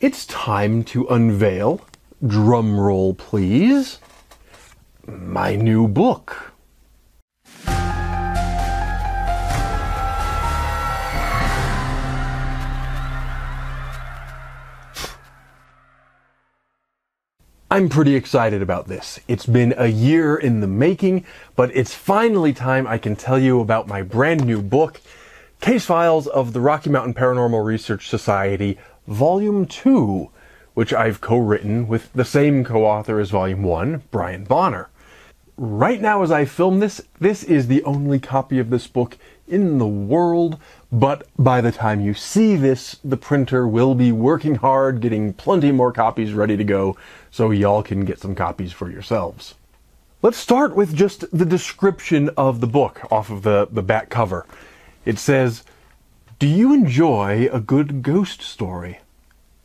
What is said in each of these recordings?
It's time to unveil, drum roll please, my new book. I'm pretty excited about this. It's been a year in the making, but it's finally time I can tell you about my brand new book, Case Files of the Rocky Mountain Paranormal Research Society, Volume 2, which I've co-written with the same co-author as Volume 1, Bryan. Right now as I film this, this is the only copy of this book in the world, but by the time you see this, the printer will be working hard, getting plenty more copies ready to go, so y'all can get some copies for yourselves. Let's start with just the description of the book off of the back cover. It says, "Do you enjoy a good ghost story?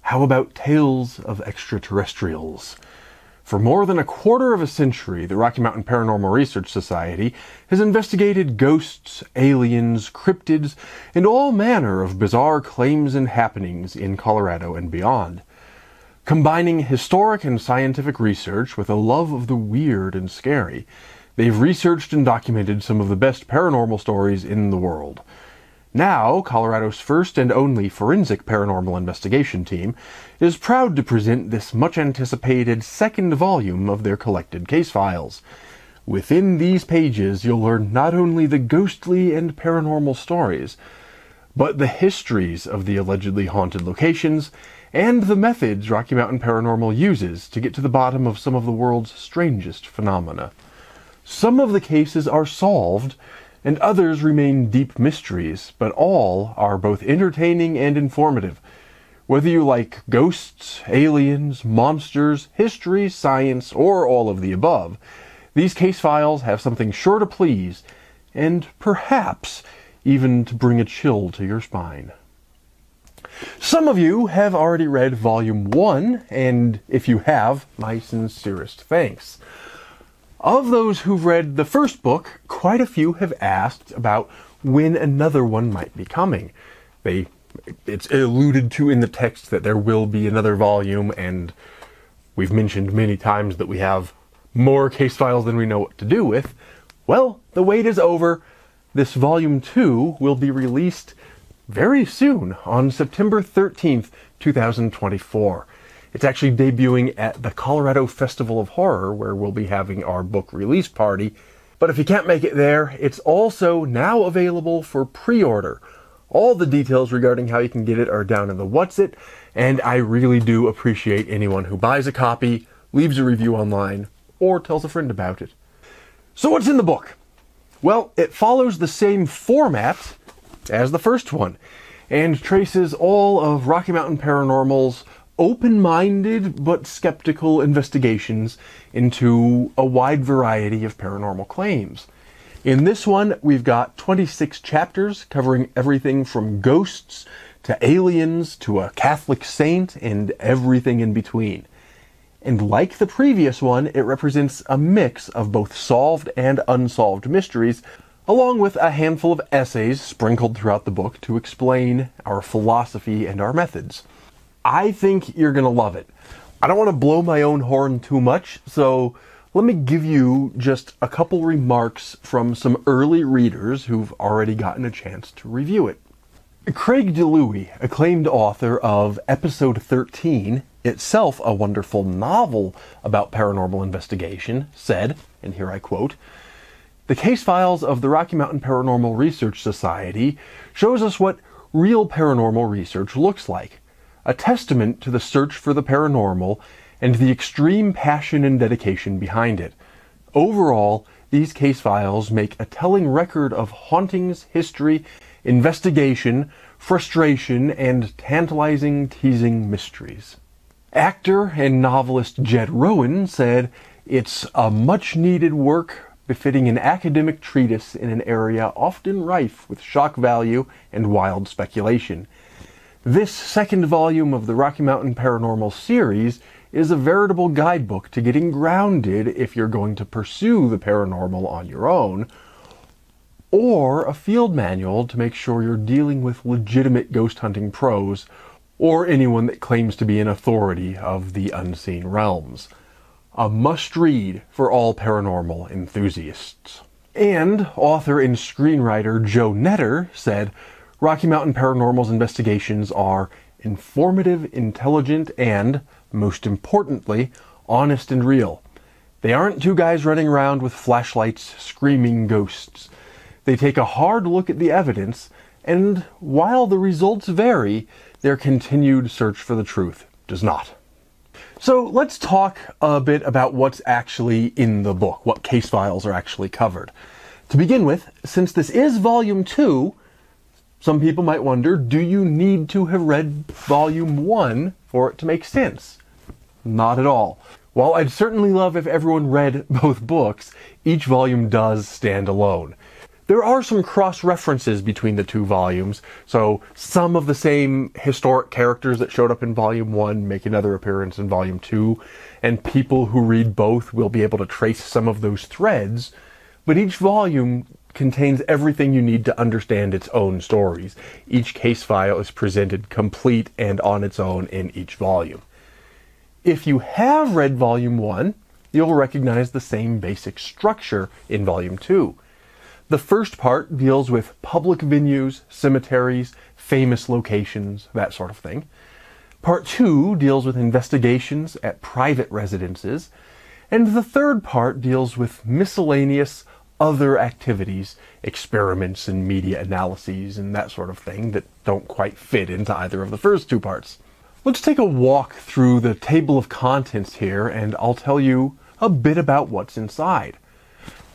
How about tales of extraterrestrials?" For more than a quarter of a century, the Rocky Mountain Paranormal Research Society has investigated ghosts, aliens, cryptids, and all manner of bizarre claims and happenings in Colorado and beyond. Combining historic and scientific research with a love of the weird and scary, they've researched and documented some of the best paranormal stories in the world. Now, Colorado's first and only forensic paranormal investigation team is proud to present this much-anticipated second volume of their collected case files. Within these pages, you'll learn not only the ghostly and paranormal stories, but the histories of the allegedly haunted locations and the methods Rocky Mountain Paranormal uses to get to the bottom of some of the world's strangest phenomena. Some of the cases are solved, and others remain deep mysteries, but all are both entertaining and informative. Whether you like ghosts, aliens, monsters, history, science, or all of the above, these case files have something sure to please, and perhaps even to bring a chill to your spine. Some of you have already read Volume 1, and if you have, my sincerest thanks. Of those who've read the first book, quite a few have asked about when another one might be coming. It's alluded to in the text that there will be another volume, and we've mentioned many times that we have more case files than we know what to do with. Well, the wait is over. This Volume 2 will be released very soon, on September 13th, 2024. It's actually debuting at the Colorado Festival of Horror, where we'll be having our book release party. But if you can't make it there, it's also now available for pre-order. All the details regarding how you can get it are down in the What's It, and I really do appreciate anyone who buys a copy, leaves a review online, or tells a friend about it. So what's in the book? Well, it follows the same format as the first one, and traces all of Rocky Mountain Paranormal's open-minded but skeptical investigations into a wide variety of paranormal claims. In this one, we've got 26 chapters covering everything from ghosts to aliens to a Catholic saint and everything in between. And like the previous one, it represents a mix of both solved and unsolved mysteries, along with a handful of essays sprinkled throughout the book to explain our philosophy and our methods. I think you're going to love it. I don't want to blow my own horn too much, so let me give you just a couple remarks from some early readers who've already gotten a chance to review it. Craig DeLuey, acclaimed author of Episode 13, itself a wonderful novel about paranormal investigation, said, and here I quote, "The case files of the Rocky Mountain Paranormal Research Society shows us what real paranormal research looks like. A testament to the search for the paranormal and the extreme passion and dedication behind it. Overall, these case files make a telling record of hauntings, history, investigation, frustration, and tantalizing, teasing mysteries." Actor and novelist Jed Rowan said, "It's a much-needed work befitting an academic treatise in an area often rife with shock value and wild speculation. This second volume of the Rocky Mountain Paranormal series is a veritable guidebook to getting grounded if you're going to pursue the paranormal on your own, or a field manual to make sure you're dealing with legitimate ghost hunting pros, or anyone that claims to be an authority of the unseen realms. A must-read for all paranormal enthusiasts. And author and screenwriter Joe Netter said, Rocky Mountain Paranormal's investigations are informative, intelligent, and, most importantly, honest and real. They aren't two guys running around with flashlights screaming ghosts. They take a hard look at the evidence, and while the results vary, their continued search for the truth does not. So let's talk a bit about what's actually in the book, what case files are actually covered. To begin with, since this is Volume 2, some people might wonder, do you need to have read Volume 1 for it to make sense? Not at all. While I'd certainly love if everyone read both books, each volume does stand alone. There are some cross-references between the two volumes, so some of the same historic characters that showed up in Volume 1 make another appearance in Volume 2, and people who read both will be able to trace some of those threads, but each volume contains everything you need to understand its own stories. Each case file is presented complete and on its own in each volume. If you have read Volume 1, you'll recognize the same basic structure in Volume 2. The first part deals with public venues, cemeteries, famous locations, that sort of thing. Part 2 deals with investigations at private residences. And the third part deals with miscellaneous other activities, experiments and media analyses and that sort of thing that don't quite fit into either of the first two parts. Let's take a walk through the table of contents here, and I'll tell you a bit about what's inside.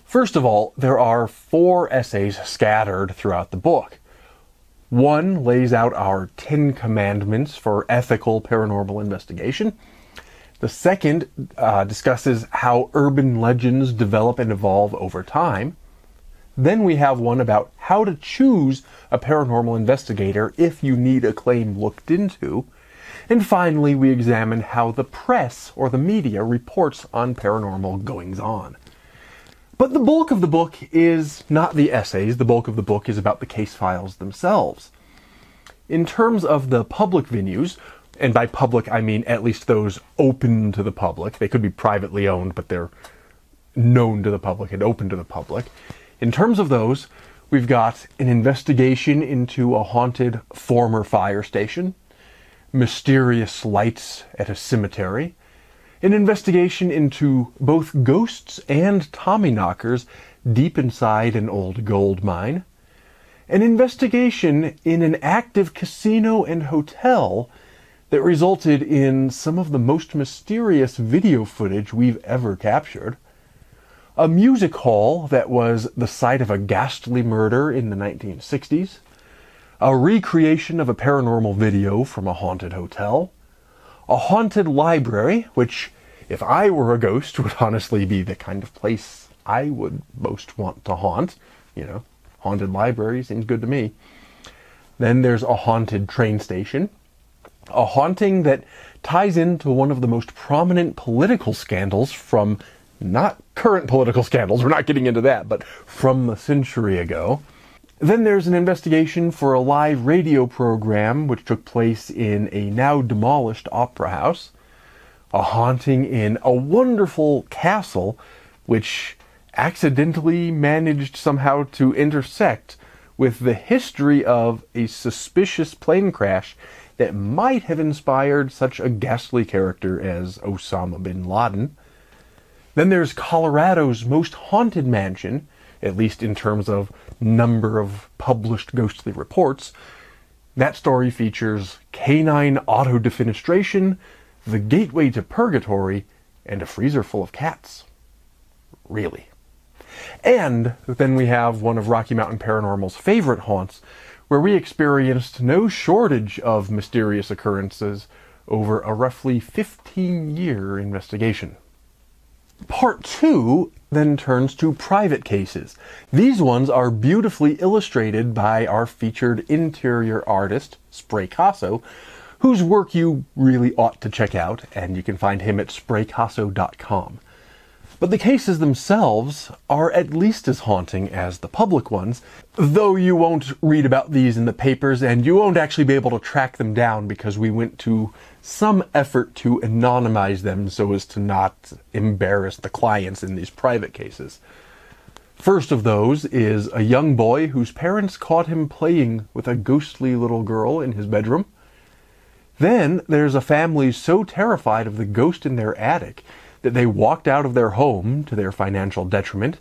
First of all, there are 4 essays scattered throughout the book. One lays out our 10 commandments for ethical paranormal investigation. The second discusses how urban legends develop and evolve over time. Then we have one about how to choose a paranormal investigator if you need a claim looked into. And finally, we examine how the press or the media reports on paranormal goings-on. But the bulk of the book is not the essays. The bulk of the book is about the case files themselves. In terms of the public venues, and by public I mean at least those open to the public. They could be privately owned, but they're known to the public and open to the public. In terms of those, we've got an investigation into a haunted former fire station, mysterious lights at a cemetery, an investigation into both ghosts and Tommyknockers deep inside an old gold mine, an investigation in an active casino and hotel that resulted in some of the most mysterious video footage we've ever captured, a music hall that was the site of a ghastly murder in the 1960s, a recreation of a paranormal video from a haunted hotel, a haunted library, which, if I were a ghost, would honestly be the kind of place I would most want to haunt. You know, haunted library seems good to me. Then there's a haunted train station, a haunting that ties into one of the most prominent political scandals from, not current political scandals, we're not getting into that, but from a century ago. Then there's an investigation for a live radio program which took place in a now demolished opera house, a haunting in a wonderful castle which accidentally managed somehow to intersect with the history of a suspicious plane crash that might have inspired such a ghastly character as Osama bin Laden. Then there's Colorado's most haunted mansion, at least in terms of number of published ghostly reports. That story features canine auto-defenestration, the gateway to purgatory, and a freezer full of cats. Really. And then we have one of Rocky Mountain Paranormal's favorite haunts, where we experienced no shortage of mysterious occurrences over a roughly 15-year investigation. Part 2 then turns to private cases. These ones are beautifully illustrated by our featured interior artist, Spraycasso, whose work you really ought to check out, and you can find him at spraycasso.com. But the cases themselves are at least as haunting as the public ones, though you won't read about these in the papers and you won't actually be able to track them down because we went to some effort to anonymize them so as to not embarrass the clients in these private cases. First of those is a young boy whose parents caught him playing with a ghostly little girl in his bedroom. Then there's a family so terrified of the ghost in their attic that they walked out of their home to their financial detriment.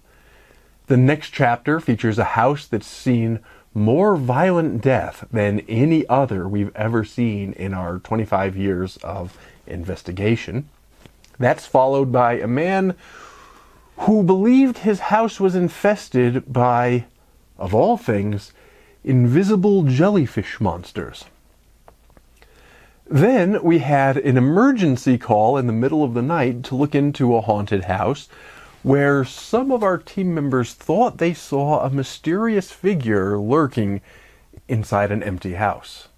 The next chapter features a house that's seen more violent death than any other we've ever seen in our 25 years of investigation. That's followed by a man who believed his house was infested by, of all things, invisible jellyfish monsters. Then we had an emergency call in the middle of the night to look into a haunted house where some of our team members thought they saw a mysterious figure lurking inside an empty house.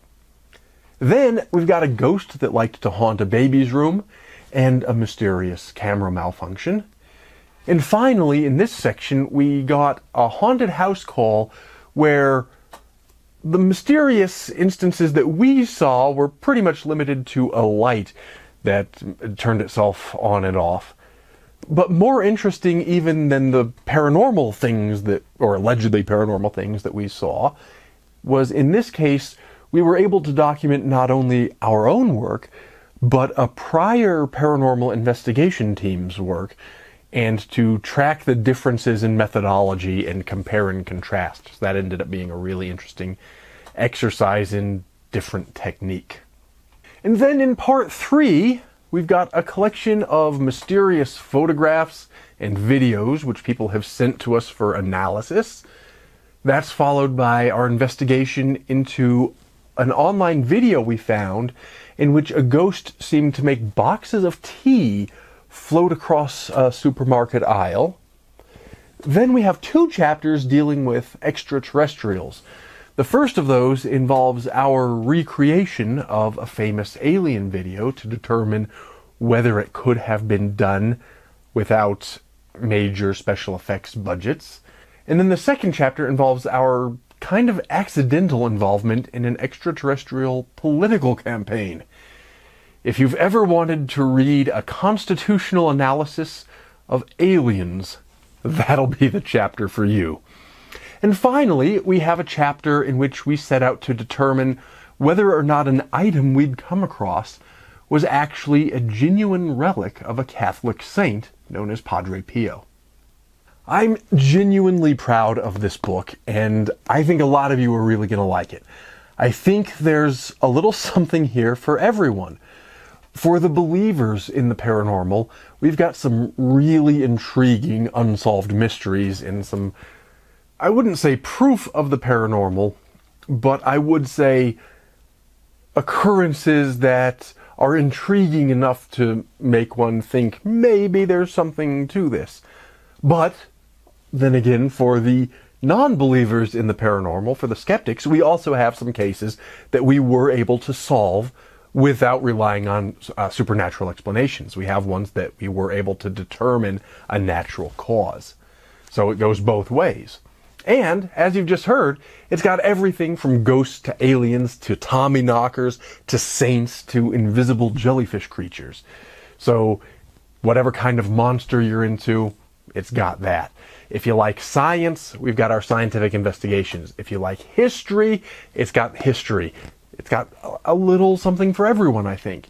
Then we've got a ghost that liked to haunt a baby's room and a mysterious camera malfunction. And finally, in this section, we got a haunted house call where the mysterious instances that we saw were pretty much limited to a light that turned itself on and off. But more interesting even than the paranormal things that, or allegedly paranormal things that we saw, was in this case, we were able to document not only our own work, but a prior paranormal investigation team's work, and to track the differences in methodology and compare and contrast. So that ended up being a really interesting exercise in different technique. And then in part 3, we've got a collection of mysterious photographs and videos which people have sent to us for analysis. That's followed by our investigation into an online video we found in which a ghost seemed to make boxes of tea float across a supermarket aisle. Then we have 2 chapters dealing with extraterrestrials. The first of those involves our recreation of a famous alien video to determine whether it could have been done without major special effects budgets. And then the second chapter involves our kind of accidental involvement in an extraterrestrial political campaign. If you've ever wanted to read a constitutional analysis of aliens, that'll be the chapter for you. And finally, we have a chapter in which we set out to determine whether or not an item we'd come across was actually a genuine relic of a Catholic saint known as Padre Pio. I'm genuinely proud of this book, and I think a lot of you are really going to like it. I think there's a little something here for everyone. For the believers in the paranormal, we've got some really intriguing unsolved mysteries and some, I wouldn't say proof of the paranormal, but I would say occurrences that are intriguing enough to make one think maybe there's something to this. But then again, for the non-believers in the paranormal, for the skeptics, we also have some cases that we were able to solve without relying on supernatural explanations. We have ones that we were able to determine a natural cause. So it goes both ways. And, as you've just heard, it's got everything from ghosts to aliens to Tommy knockers to saints to invisible jellyfish creatures. So whatever kind of monster you're into, it's got that. If you like science, we've got our scientific investigations. If you like history, it's got history. It's got a little something for everyone, I think.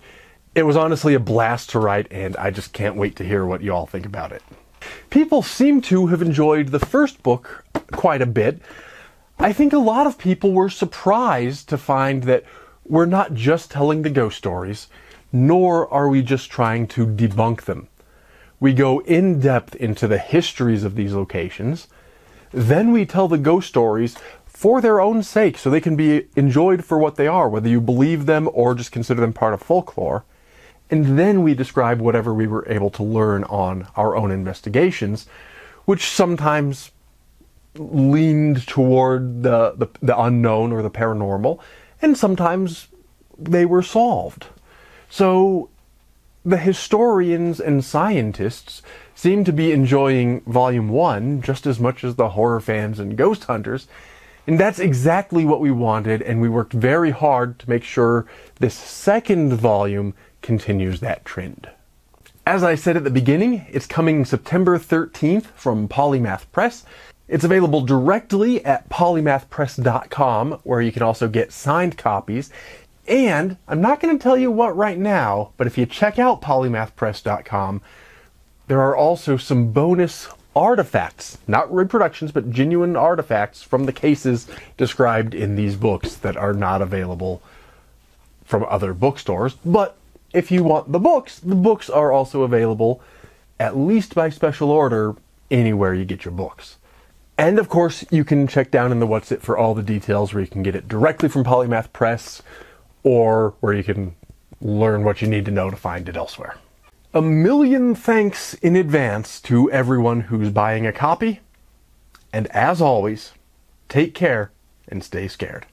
It was honestly a blast to write, and I just can't wait to hear what you all think about it. People seem to have enjoyed the first book quite a bit. I think a lot of people were surprised to find that we're not just telling the ghost stories, nor are we just trying to debunk them. We go in depth into the histories of these locations. Then we tell the ghost stories for their own sake, so they can be enjoyed for what they are, whether you believe them or just consider them part of folklore. And then we describe whatever we were able to learn on our own investigations, which sometimes leaned toward the unknown or the paranormal, and sometimes they were solved. So the historians and scientists seem to be enjoying Volume 1 just as much as the horror fans and ghost hunters, and that's exactly what we wanted, and we worked very hard to make sure this second volume continues that trend. As I said at the beginning, it's coming September 13th from Polymath Press. It's available directly at polymathpress.com, where you can also get signed copies. And I'm not going to tell you what right now, but if you check out polymathpress.com, there are also some bonus artifacts, not reproductions, but genuine artifacts from the cases described in these books that are not available from other bookstores. But if you want the books are also available, at least by special order, anywhere you get your books. And of course, you can check down in the What's It for all the details where you can get it directly from Polymath Press, or where you can learn what you need to know to find it elsewhere. A million thanks in advance to everyone who's buying a copy. And as always, take care and stay scared.